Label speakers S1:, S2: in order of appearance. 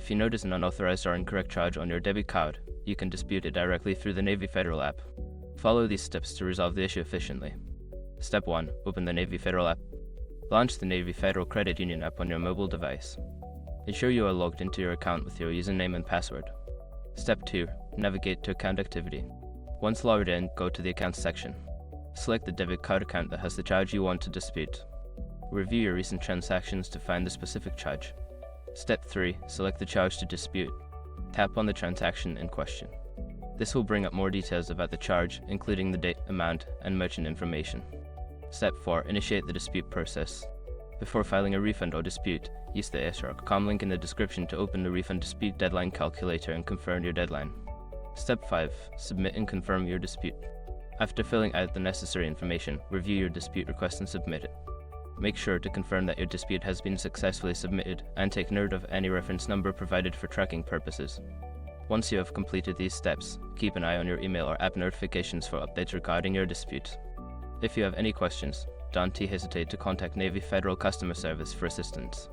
S1: If you notice an unauthorized or incorrect charge on your debit card, you can dispute it directly through the Navy Federal app. Follow these steps to resolve the issue efficiently. Step 1. Open the Navy Federal app. Launch the Navy Federal Credit Union app on your mobile device. Ensure you are logged into your account with your username and password. Step 2. Navigate to Account Activity. Once logged in, go to the Accounts section. Select the debit card account that has the charge you want to dispute. Review your recent transactions to find the specific charge. Step 3. Select the charge to dispute. Tap on the transaction in question. This will bring up more details about the charge, including the date, amount, and merchant information. Step 4. Initiate the dispute process. Before filing a refund or dispute, use the ASR.com link in the description to open the refund dispute deadline calculator and confirm your deadline. Step 5. Submit and confirm your dispute. After filling out the necessary information, review your dispute request and submit it. Make sure to confirm that your dispute has been successfully submitted and take note of any reference number provided for tracking purposes. Once you have completed these steps, keep an eye on your email or app notifications for updates regarding your dispute. If you have any questions, don't hesitate to contact Navy Federal Customer Service for assistance.